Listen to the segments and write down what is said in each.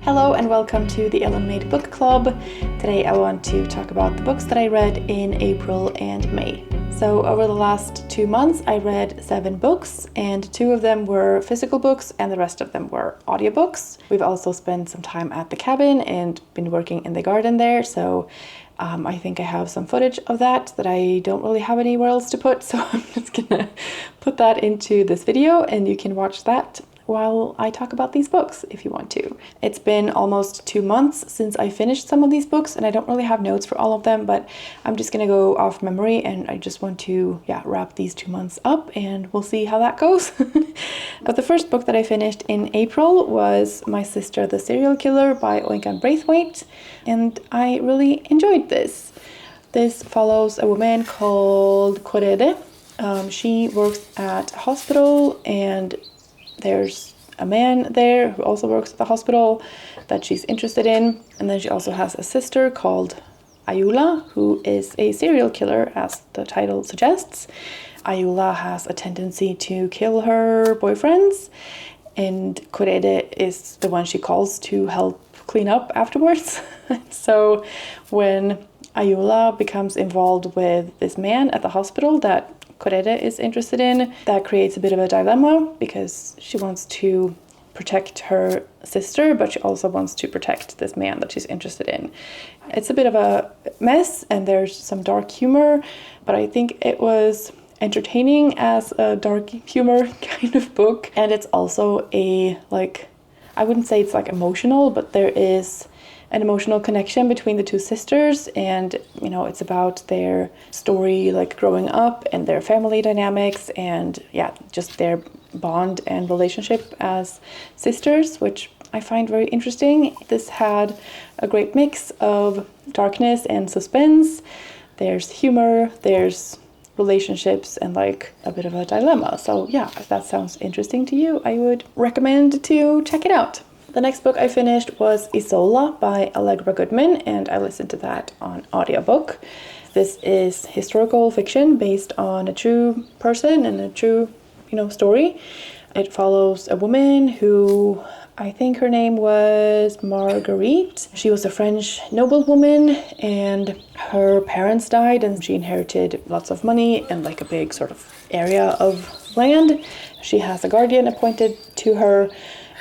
Hello and welcome to the Ellen Made Book Club. Today I want to talk about the books that I read in April and May. So over the last 2 months I read 7 books, and 2 of them were physical books and the rest of them were audiobooks. We've also spent some time at the cabin and been working in the garden there, so I think I have some footage of that I don't really have anywhere else to put, so I'm just gonna put that into this video and you can watch that while I talk about these books if you want to. It's been almost 2 months since I finished some of these books and I don't really have notes for all of them, but I'm just gonna go off memory and I just want to wrap these 2 months up and we'll see how that goes. But the first book that I finished in April was My Sister the Serial Killer by Oyinkan Braithwaite, and I really enjoyed this. This follows a woman called Clare. She works at a hospital and there's a man there who also works at the hospital that she's interested in. And then she also has a sister called Isola, who is a serial killer, as the title suggests. Isola has a tendency to kill her boyfriends, and Clare is the one she calls to help clean up afterwards. So when Isola becomes involved with this man at the hospital that Clare is interested in, that creates a bit of a dilemma because she wants to protect her sister, but she also wants to protect this man that she's interested in. It's a bit of a mess and there's some dark humor, but I think it was entertaining as a dark humor kind of book. And it's also I wouldn't say it's emotional, but there is an emotional connection between the 2 sisters, and it's about their story growing up and their family dynamics and just their bond and relationship as sisters, which I find very interesting. This had a great mix of darkness and suspense. There's humor, there's relationships, and a bit of a dilemma. So if that sounds interesting to you, I would recommend to check it out. The next book I finished was Isola by Allegra Goodman, and I listened to that on audiobook. This is historical fiction based on a true person and a true, story. It follows a woman who, I think her name was Marguerite. She was a French noblewoman and her parents died and she inherited lots of money and a big sort of area of land. She has a guardian appointed to her,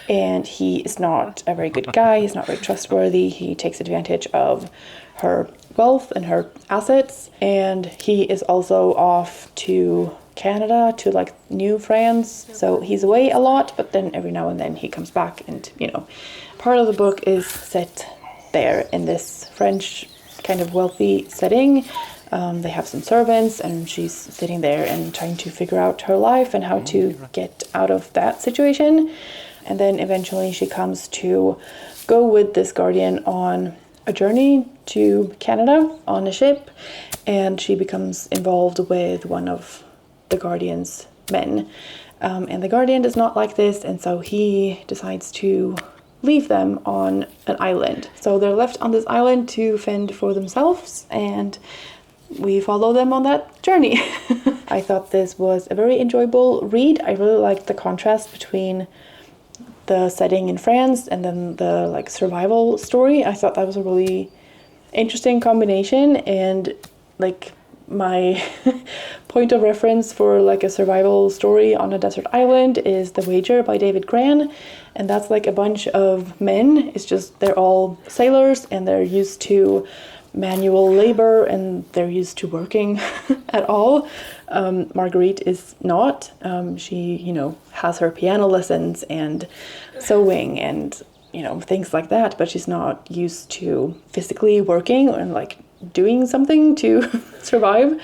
and he is not a very good guy. He's not very trustworthy. He takes advantage of her wealth and her assets. And he is also off to Canada to New France. So he's away a lot, but then every now and then he comes back and, part of the book is set there in this French kind of wealthy setting. They have some servants and she's sitting there and trying to figure out her life and how to get out of that situation. And then eventually she comes to go with this guardian on a journey to Canada on a ship, and she becomes involved with one of the guardian's men. And the guardian does not like this, and so he decides to leave them on an island. So they're left on this island to fend for themselves, and we follow them on that journey. I thought this was a very enjoyable read. I really liked the contrast between the setting in France and then the survival story. I thought that was a really interesting combination, and my point of reference for a survival story on a desert island is The Wager by David Grann, and that's a bunch of men. It's just they're all sailors and they're used to manual labor and they're used to working at all. Marguerite is not. She, has her piano lessons and sewing and, things like that, but she's not used to physically working and doing something to survive.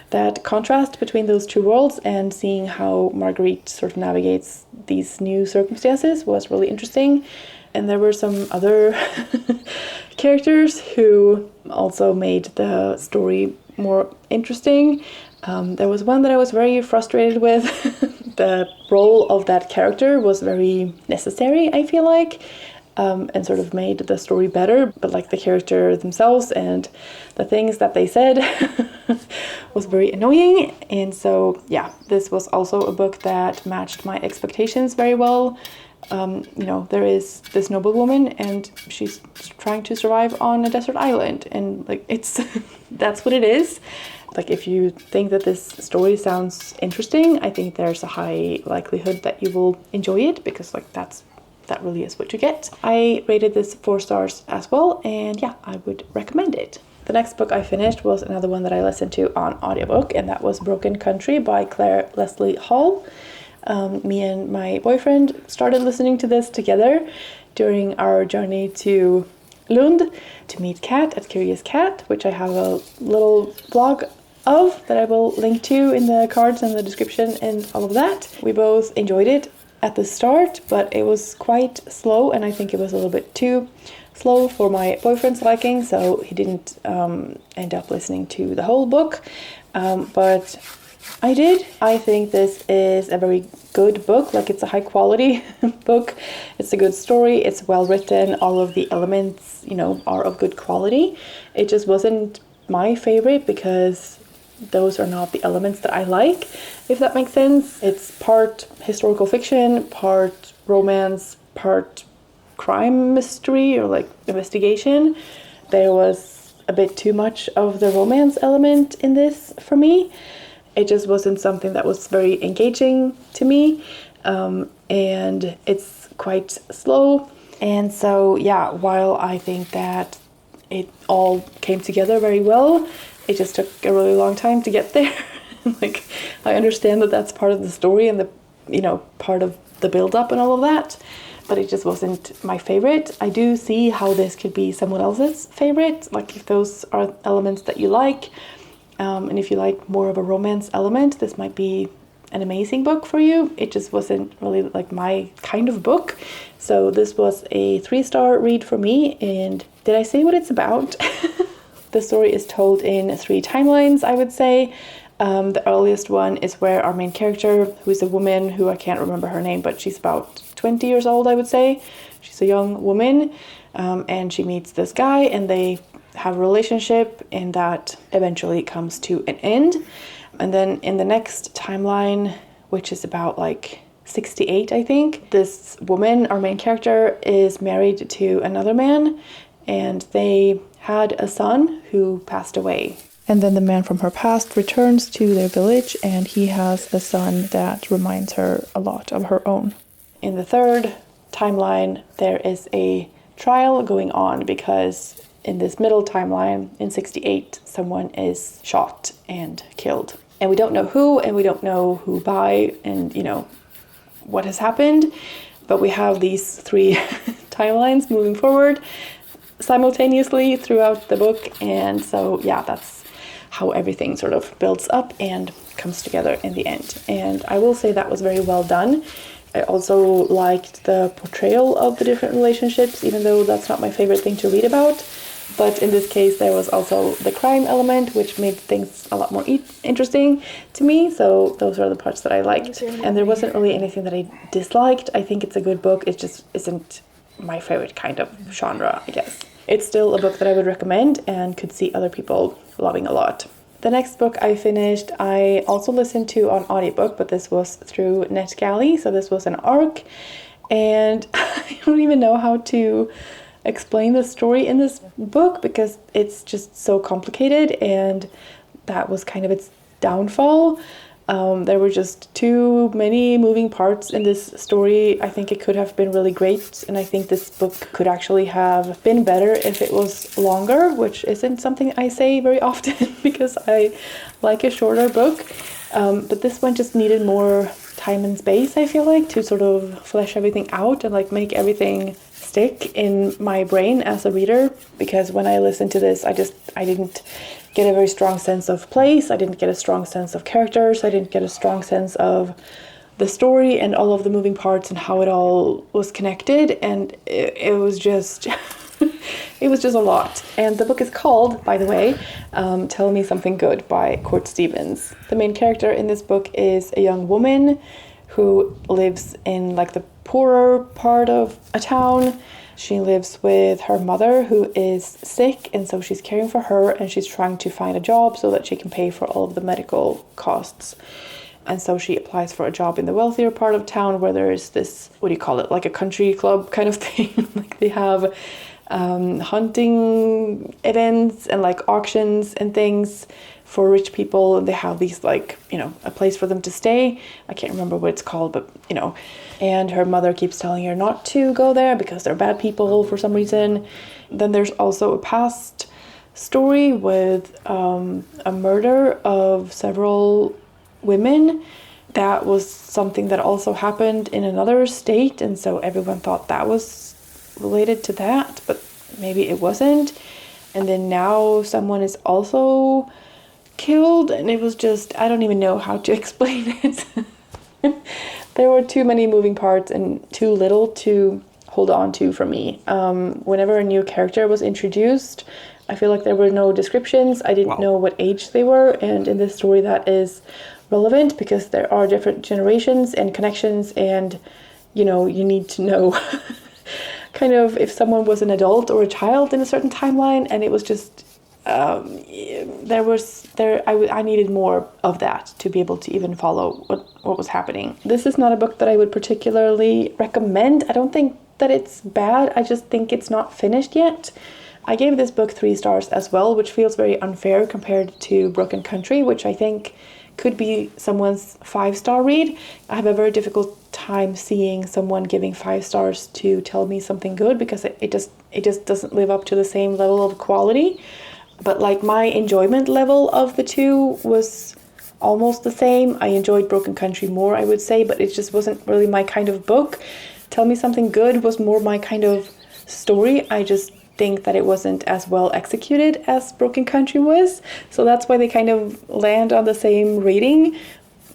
That contrast between those 2 worlds and seeing how Marguerite sort of navigates these new circumstances was really interesting. And there were some other characters who also made the story more interesting. There was one that I was very frustrated with. The role of that character was very necessary, I feel like, and sort of made the story better. But the character themselves and the things that they said was very annoying. And so, this was also a book that matched my expectations very well. there is this noblewoman and she's trying to survive on a desert island, and like it's that's what it is. Like, if you think that this story sounds interesting, I think there's a high likelihood that you will enjoy it, because like that really is what you get. I rated this 4 stars as well, and yeah, I would recommend it. The next book I finished was another one that I listened to on audiobook, and that was Broken Country by Clare Leslie Hall. Me and my boyfriend started listening to this together during our journey to Lund to meet Kat at Curious Cat, which I have a little blog of that I will link to in the cards and the description and all of that. We both enjoyed it at the start, but it was quite slow, and I think it was a little bit too slow for my boyfriend's liking, so he didn't end up listening to the whole book, but I did. I think this is a very good book. Like, it's a high quality book. It's a good story. It's well written. All of the elements, are of good quality. It just wasn't my favorite because those are not the elements that I like, if that makes sense. It's part historical fiction, part romance, part crime mystery or like investigation. There was a bit too much of the romance element in this for me. It just wasn't something that was very engaging to me, and it's quite slow. And so, yeah, while I think that it all came together very well, it just took a really long time to get there. Like, I understand that that's part of the story and the, part of the build-up and all of that, but it just wasn't my favorite. I do see how this could be someone else's favorite, like if those are elements that you like. And if you like more of a romance element, this might be an amazing book for you. It just wasn't really like my kind of book. So this was a 3-star read for me. And did I say what it's about? The story is told in 3 timelines, I would say. The earliest one is where our main character, who is a woman who I can't remember her name, but she's about 20 years old, I would say. She's a young woman, and she meets this guy, and they have a relationship, and that eventually comes to an end. And then in the next timeline, which is about like 68, I think, this woman, our main character, is married to another man, and they had a son who passed away. And then the man from her past returns to their village, and he has a son that reminds her a lot of her own. In the third timeline, there is a trial going on because in this middle timeline, in 68, someone is shot and killed. And we don't know who, and we don't know who by, and what has happened. But we have these 3 timelines moving forward simultaneously throughout the book. And so, yeah, that's how everything sort of builds up and comes together in the end. And I will say that was very well done. I also liked the portrayal of the different relationships, even though that's not my favorite thing to read about. But in this case, there was also the crime element, which made things a lot more interesting to me. So those are the parts that I liked. And there wasn't really anything that I disliked. I think it's a good book. It just isn't my favorite kind of genre, I guess. It's still a book that I would recommend and could see other people loving a lot. The next book I finished, I also listened to on audiobook, but this was through NetGalley. So this was an ARC. And I don't even know how to explain the story in this book because it's just so complicated, and that was kind of its downfall. There were just too many moving parts in this story. I think it could have been really great, and I think this book could actually have been better if it was longer, which isn't something I say very often because I like a shorter book. But this one just needed more time and space, I feel like, to sort of flesh everything out and like make everything stick in my brain as a reader, because when I listened to this, I didn't get a very strong sense of place. I didn't get a strong sense of characters. I didn't get a strong sense of the story and all of the moving parts and how it all was connected, and it was just it was just a lot. And the book is called, by the way, Tell Me Something Good by Court Stevens. The main character in this book is a young woman who lives in like the poorer part of a town. She lives with her mother who is sick, and so she's caring for her, and she's trying to find a job so that she can pay for all of the medical costs. And so she applies for a job in the wealthier part of town where there is this, what do you call it, like a country club kind of thing. Like they have hunting events and like auctions and things for rich people, and they have these like, you know, a place for them to stay. I can't remember what it's called, but you know, and her mother keeps telling her not to go there because they're bad people for some reason. Then there's also a past story with a murder of several women. That was something that also happened in another state, and so everyone thought that was related to that, but maybe it wasn't. And then now someone is also killed, and it was just, I don't even know how to explain it. There were too many moving parts and too little to hold on to for me. Whenever a new character was introduced, I feel like there were no descriptions. I didn't know what age they were, and in this story that is relevant because there are different generations and connections, and you know, you need to know kind of if someone was an adult or a child in a certain timeline, and it was just I needed more of that to be able to even follow what was happening. This is not a book that I would particularly recommend. I don't think that it's bad, I just think it's not finished yet. I gave this book 3 stars as well, which feels very unfair compared to Broken Country, which I think could be someone's 5-star read. I have a very difficult time seeing someone giving 5 stars to tell me something good, because it just doesn't live up to the same level of quality. But like my enjoyment level of the two was almost the same. I enjoyed Broken Country more, I would say, but it just wasn't really my kind of book. Tell Me Something Good was more my kind of story. I just think that it wasn't as well executed as Broken Country was. So that's why they kind of land on the same rating,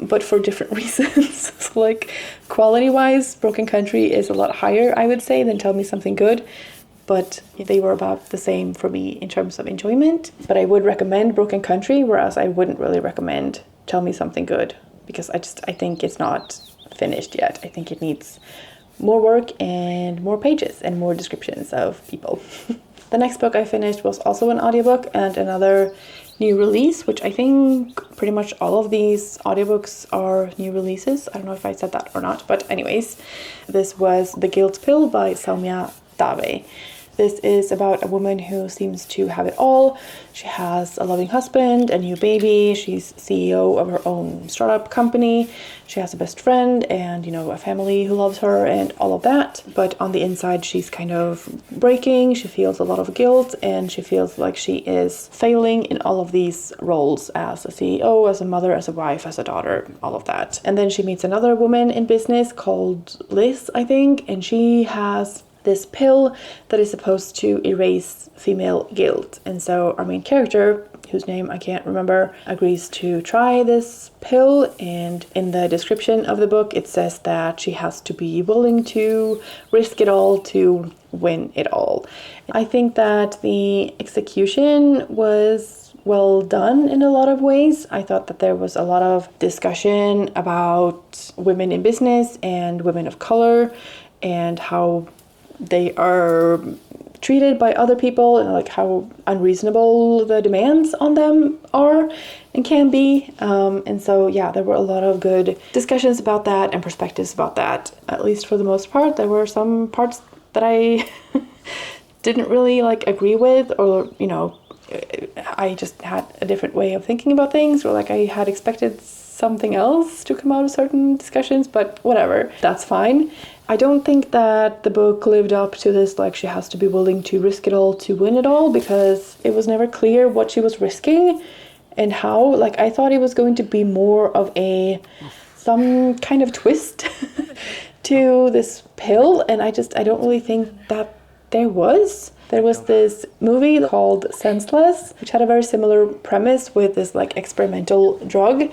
but for different reasons. So like quality-wise, Broken Country is a lot higher, I would say, than Tell Me Something Good. But they were about the same for me in terms of enjoyment. But I would recommend Broken Country, whereas I wouldn't really recommend Tell Me Something Good, because I think it's not finished yet. I think it needs more work and more pages and more descriptions of people. The next book I finished was also an audiobook and another new release, which I think pretty much all of these audiobooks are new releases. I don't know if I said that or not, but anyways, this was The Guilt Pill by Saumya. This is about a woman who seems to have it all. She has a loving husband, a new baby, she's CEO of her own startup company, she has a best friend and, you know, a family who loves her and all of that. But on the inside, she's kind of breaking, she feels a lot of guilt, and she feels like she is failing in all of these roles as a CEO, as a mother, as a wife, as a daughter, all of that. And then she meets another woman in business called Liz, I think, and she has this pill that is supposed to erase female guilt. And so our main character, whose name I can't remember, agrees to try this pill, and in the description of the book it says that she has to be willing to risk it all to win it all. I think that the execution was well done in a lot of ways. I thought that there was a lot of discussion about women in business and women of color and how they are treated by other people, and like how unreasonable the demands on them are and can be. And so yeah, there were a lot of good discussions about that and perspectives about that, at least for the most part. There were some parts that I didn't really like agree with, or you know, I just had a different way of thinking about things, or like I had expected something else to come out of certain discussions, but whatever, that's fine. I don't think that the book lived up to this, like she has to be willing to risk it all to win it all, because it was never clear what she was risking and how. Like I thought it was going to be more of some kind of twist to this pill, and I don't really think that there was. There was this movie called Senseless, which had a very similar premise with this like experimental drug.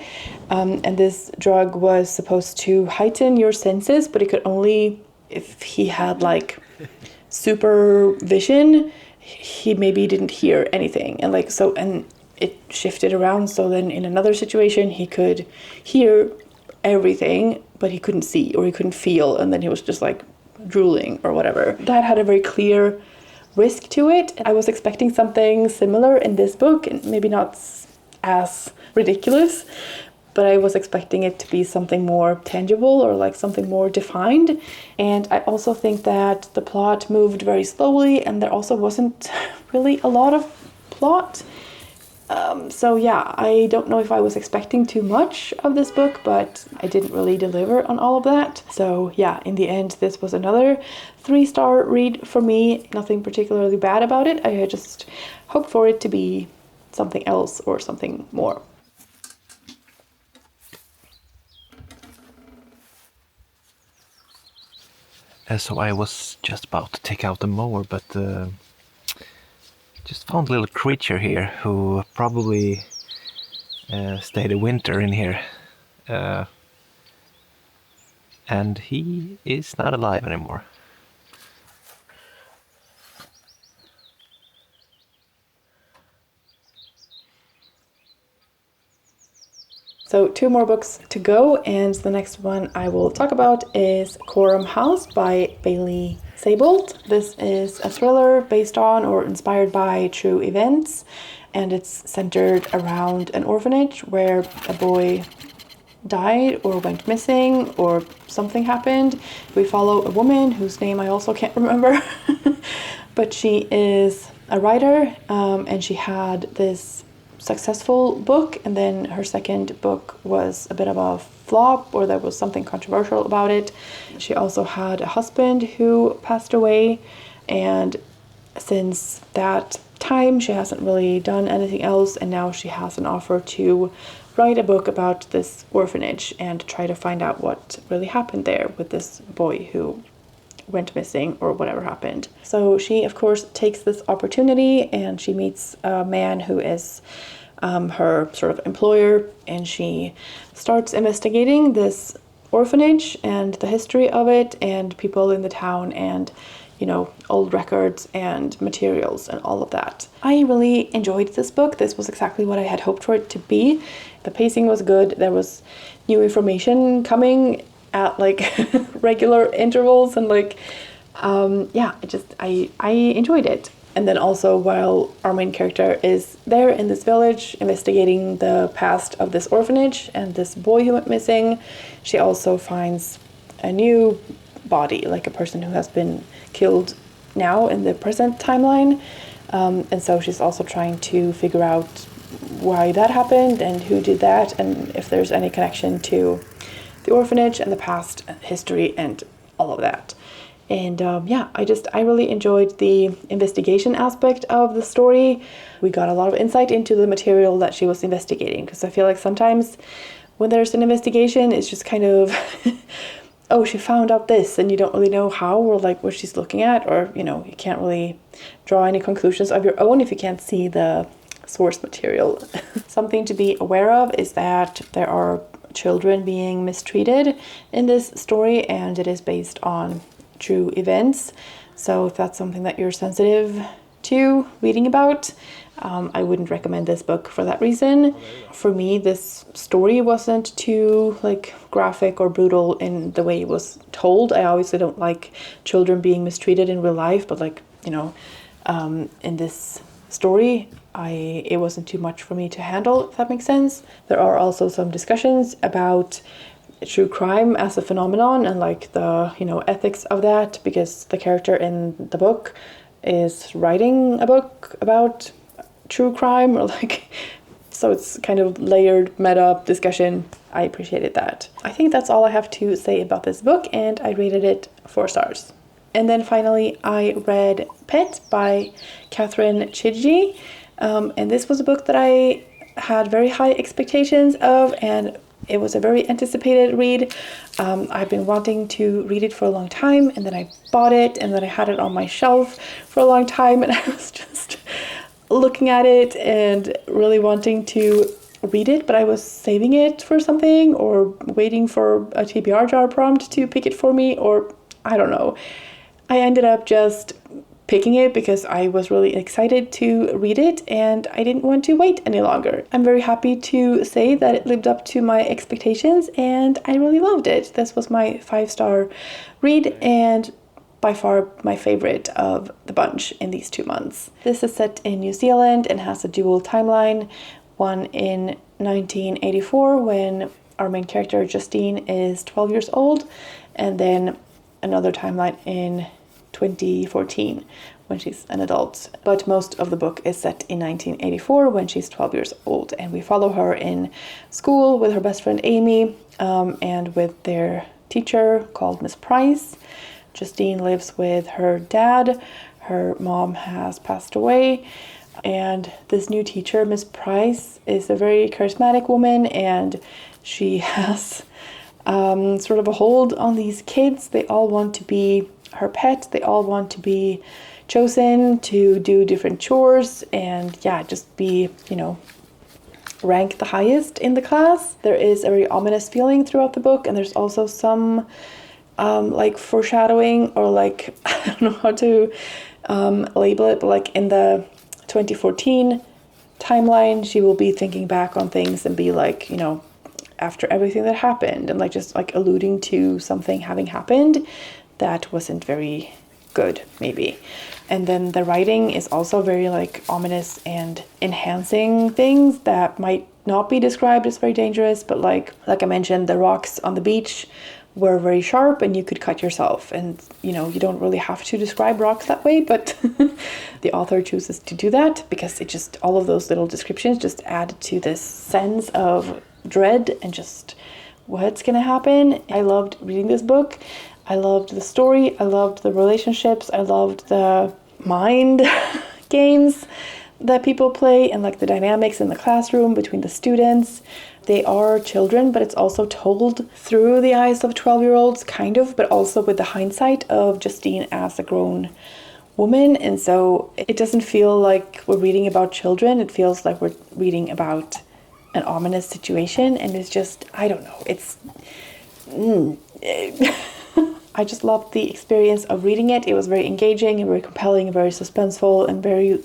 And this drug was supposed to heighten your senses, but it could only if he had like supervision. He maybe didn't hear anything. And like so, and it shifted around. So then in another situation, he could hear everything, but he couldn't see or he couldn't feel. And then he was just like drooling or whatever. That had a very clear risk to it. I was expecting something similar in this book, and maybe not as ridiculous, but I was expecting it to be something more tangible or like something more defined. And I also think that the plot moved very slowly, and there also wasn't really a lot of plot. So yeah, I don't know if I was expecting too much of this book, but I didn't really deliver on all of that. So yeah, in the end, this was another 3-star read for me. Nothing particularly bad about it. I just hoped for it to be something else or something more. So I was just about to take out the mower, but just found a little creature here who probably stayed a winter in here. And he is not alive anymore. So 2 more books to go, and the next one I will talk about is Coram House by Bailey Seybolt. This is a thriller based on or inspired by true events, and it's centered around an orphanage where a boy died or went missing or something happened. We follow a woman whose name I also can't remember, but she is a writer, and she had this successful book, and then her second book was a bit of a flop, or there was something controversial about it. She also had a husband who passed away, and since that time she hasn't really done anything else, and now she has an offer to write a book about this orphanage and try to find out what really happened there with this boy who went missing or whatever happened. So she, of course, takes this opportunity, and she meets a man who is her sort of employer, and she starts investigating this orphanage and the history of it and people in the town and, you know, old records and materials and all of that. I really enjoyed this book. This was exactly what I had hoped for it to be. The pacing was good. There was new information coming at like regular intervals, and like yeah, I enjoyed it. And then also, while our main character is there in this village investigating the past of this orphanage and this boy who went missing, she also finds a new body, like a person who has been killed now in the present timeline. And so she's also trying to figure out why that happened and who did that, and if there's any connection to the orphanage and the past history and all of that. And yeah, I really enjoyed the investigation aspect of the story. We got a lot of insight into the material that she was investigating, because I feel like sometimes when there's an investigation, it's just kind of, oh, she found out this, and you don't really know how or like what she's looking at, or, you know, you can't really draw any conclusions of your own if you can't see the source material. Something to be aware of is that there are children being mistreated in this story, and it is based on true events. So if that's something that you're sensitive to reading about, I wouldn't recommend this book for that reason. For me, this story wasn't too like graphic or brutal in the way it was told. I obviously don't like children being mistreated in real life, but like, you know, in this story, it wasn't too much for me to handle, if that makes sense. There are also some discussions about true crime as a phenomenon and like the, you know, ethics of that, because the character in the book is writing a book about true crime, or like, so it's kind of layered meta discussion. I appreciated that. I think that's all I have to say about this book, and I rated it 4 stars. And then finally I read Pet by Catherine Chidgey, and this was a book that I had very high expectations of, and it was a very anticipated read. I've been wanting to read it for a long time, and then I bought it, and then I had it on my shelf for a long time, and I was just looking at it and really wanting to read it, but I was saving it for something or waiting for a TBR jar prompt to pick it for me, or I don't know. I ended up just picking it because I was really excited to read it and I didn't want to wait any longer. I'm very happy to say that it lived up to my expectations and I really loved it. This was my 5-star read and by far my favorite of the bunch in these 2 months. This is set in New Zealand and has a dual timeline, one in 1984 when our main character Justine is 12 years old, and then another timeline in 2014 when she's an adult. But most of the book is set in 1984 when she's 12 years old, and we follow her in school with her best friend Amy and with their teacher called Miss Price. Justine lives with her dad. Her mom has passed away, and this new teacher, Miss Price, is a very charismatic woman, and she has sort of a hold on these kids. They all want to be her pet. They all want to be chosen to do different chores and just be, rank the highest in the class. There is a very ominous feeling throughout the book, and there's also some foreshadowing, or I don't know how to label it, but in the 2014 timeline, she will be thinking back on things and be after everything that happened, and just alluding to something having happened that wasn't very good, maybe. And then the writing is also very ominous and enhancing things that might not be described as very dangerous, but like I mentioned, the rocks on the beach were very sharp and you could cut yourself, and you don't really have to describe rocks that way, but the author chooses to do that because it just, all of those little descriptions just add to this sense of dread and just what's gonna happen. I loved reading this book. I loved the story. I loved the relationships. I loved the mind games that people play, and the dynamics in the classroom between the students. They are children, but it's also told through the eyes of 12-year-olds, kind of, but also with the hindsight of Justine as a grown woman. And so it doesn't feel like we're reading about children. It feels like we're reading about an ominous situation, and it's just, I don't know, it's I just loved the experience of reading it. It was very engaging and very compelling and very suspenseful and very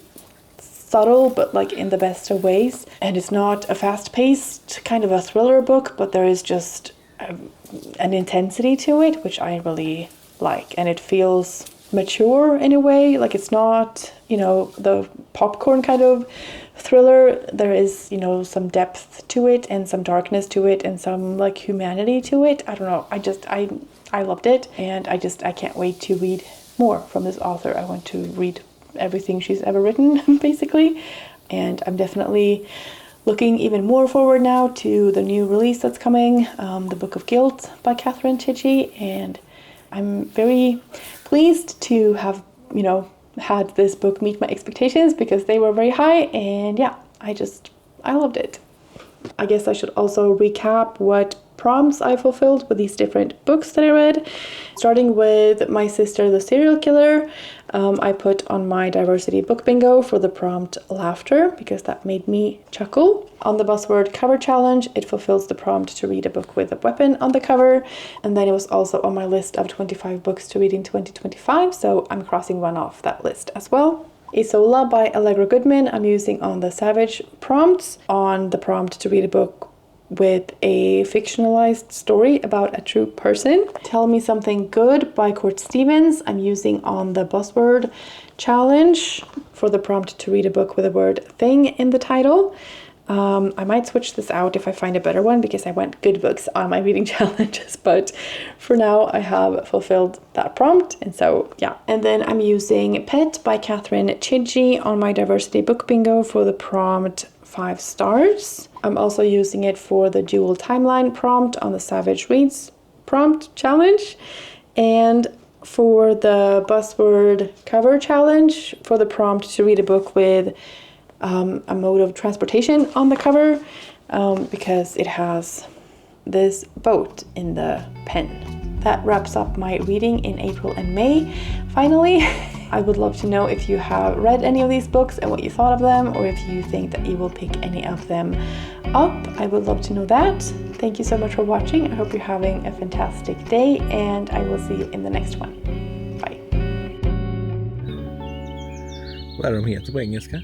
subtle, but in the best of ways. And it's not a fast-paced kind of a thriller book, but there is just an intensity to it, which I really like. And it feels mature in a way. It's not, the popcorn kind of thriller. There is, some depth to it and some darkness to it and some humanity to it. I don't know. I loved it, and I can't wait to read more from this author. I want to read everything she's ever written, basically. And I'm definitely looking even more forward now to the new release that's coming, The Book of Guilt by Catherine Chidgey. And I'm very pleased to have, had this book meet my expectations, because they were very high. And I loved it. I guess I should also recap what prompts I fulfilled with these different books that I read. Starting with My Sister the Serial Killer, I put on my diversity book bingo for the prompt laughter, because that made me chuckle. On the buzzword cover challenge, it fulfills the prompt to read a book with a weapon on the cover. And then it was also on my list of 25 books to read in 2025, so I'm crossing one off that list as well. Isola by Allegra Goodman, I'm using on the Savage prompts. On the prompt to read a book with a fictionalized story about a true person. Tell Me Something Good by Court Stevens, I'm using on the buzzword challenge for the prompt to read a book with the word thing in the title. I might switch this out if I find a better one, because I want good books on my reading challenges, but for now I have fulfilled that prompt, and so yeah. And then I'm using Pet by Catherine Chidgey on my diversity book bingo for the prompt 5 stars. I'm also using it for the dual timeline prompt on the Savage Reads prompt challenge, and for the buzzword cover challenge for the prompt to read a book with a mode of transportation on the cover, because it has this boat in the pen. That wraps up my reading in April and May. Finally, I would love to know if you have read any of these books and what you thought of them, or if you think that you will pick any of them up. I would love to know that. Thank you so much for watching. I hope you're having a fantastic day, and I will see you in the next one. Bye. Vad är de heter på engelska?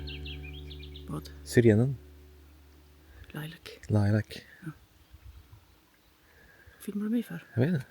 Vad? Syrenen? Lilac. Lilac. Ja. Filmar de mig för? Jag vet inte.